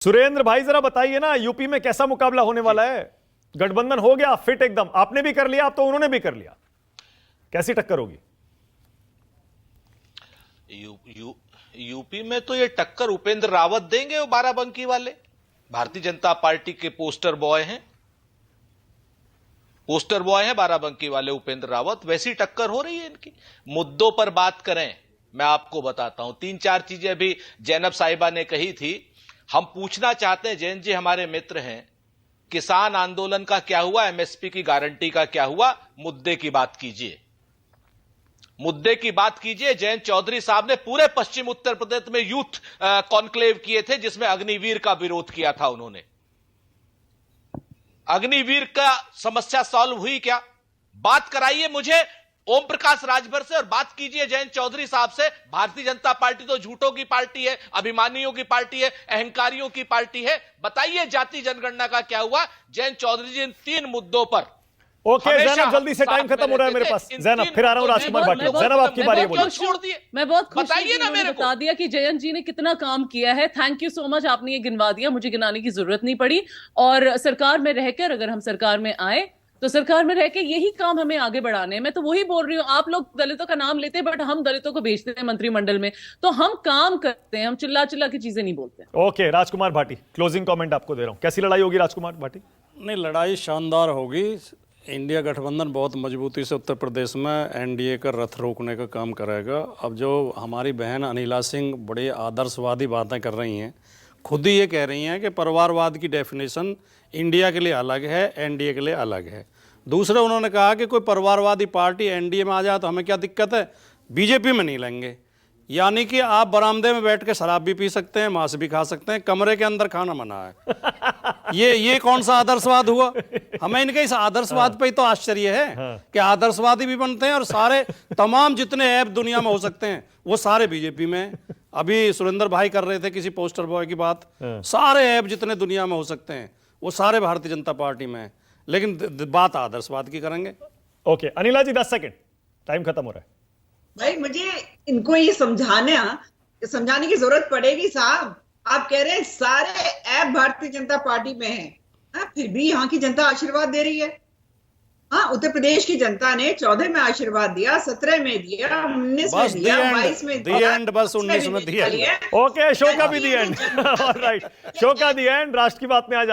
सुरेंद्र भाई जरा बताइए ना, यूपी में कैसा मुकाबला होने वाला है? गठबंधन हो गया फिट एकदम, आपने भी कर लिया, अब तो उन्होंने भी कर लिया, कैसी टक्कर होगी? यूपी में तो ये टक्कर उपेंद्र रावत देंगे, वो बाराबंकी वाले भारतीय जनता पार्टी के पोस्टर बॉय हैं बाराबंकी वाले उपेंद्र रावत। वैसी टक्कर हो रही है इनकी। मुद्दों पर बात करें, मैं आपको बताता हूं, 3-4 चीजें अभी जैनब साहिबा ने कही थी। हम पूछना चाहते हैं, जैन जी हमारे मित्र हैं, किसान आंदोलन का क्या हुआ, एमएसपी की गारंटी का क्या हुआ? मुद्दे की बात कीजिए, मुद्दे की बात कीजिए। जयंत चौधरी साहब ने पूरे पश्चिम उत्तर प्रदेश में यूथ कॉन्क्लेव किए थे, जिसमें अग्निवीर का विरोध किया था उन्होंने। अग्निवीर का समस्या सॉल्व हुई क्या? बात कराइए मुझे ओम प्रकाश राजभर से और बात कीजिए जयंत चौधरी साहब से। भारतीय जनता पार्टी तो झूठों की पार्टी है, अभिमानियों की पार्टी है, अहंकारियों की पार्टी है। बताइए जाति जनगणना का क्या हुआ? जयंत चौधरी जी इन 3 मुद्दों पर। ओके जैनब, जल्दी से टाइम खत्म हो रहा है मेरे पास। जैनब फिर आ रहा हूं राजकुमार भाटिया। जैनब आपकी बारी है, बोलिए। छोड़ दिए, मैं बहुत खुश बताइए ना मेरे को। बता दिया कि जयंत जी ने कितना काम किया है। थैंक यू सो मच, आपने ये गिनवा दिया, मुझे गिनाने की जरूरत नहीं पड़ी। और सरकार में रहकर, अगर हम सरकार में आए तो सरकार में रह के यही काम हमें आगे बढ़ाने हैं। मैं तो वही बोल रही हूँ, आप लोग दलितों का नाम लेते हैं बट हम दलितों को भेजते हैं मंत्रिमंडल में, तो हम काम करते हैं, हम चिल्ला चिल्ला की चीजें नहीं बोलते। ओके राजकुमार भाटी, क्लोजिंग कमेंट आपको दे रहा हूं। कैसी लड़ाई होगी राजकुमार भाटी? नहीं, लड़ाई शानदार होगी। इंडिया गठबंधन बहुत मजबूती से उत्तर प्रदेश में एनडीए का रथ रोकने का काम करेगा। अब जो हमारी बहन अनिला सिंह बड़ी आदर्शवादी बातें कर रही हैं, खुद ही ये कह रही हैं कि परिवारवाद की डेफिनेशन इंडिया के लिए अलग है, एनडीए के लिए अलग है। दूसरा उन्होंने कहा कि कोई परिवारवादी पार्टी एनडीए में आ जाए तो हमें क्या दिक्कत है, बीजेपी में नहीं लेंगे। यानी कि आप बरामदे में बैठ के शराब भी पी सकते हैं, मांस भी खा सकते हैं, कमरे के अंदर खाना मना है। ये कौन सा आदर्शवाद हुआ? हमें इनके इस आदर्शवाद पे ही तो आश्चर्य है कि आदर्शवादी भी बनते हैं और सारे तमाम जितने ऐप दुनिया में हो सकते हैं वो सारे बीजेपी में हैं। अभी सुरेंद्र भाई कर रहे थे किसी पोस्टर बॉय की बात, सारे ऐप जितने दुनिया में हो सकते हैं वो सारे भारतीय जनता पार्टी में है, लेकिन बात आदर्शवाद की करेंगे। ओके अनिला जी 10 सेकंड, टाइम खत्म हो रहा है। भाई मुझे इनको ये समझाने की जरूरत पड़ेगी साहब। आप कह रहे हैं सारे ऐप भारतीय जनता पार्टी में हैं, फिर भी यहाँ की जनता आशीर्वाद दे रही है। हाँ, उत्तर प्रदेश की जनता ने 14 में आशीर्वाद दिया, 17 में दिया, 19 में दिया, 22 में दिया, बस 19 में दिया। ओके, शो का भी दी एंड। ऑलराइट, शो का दी एंड। राष्ट्र की बात में आज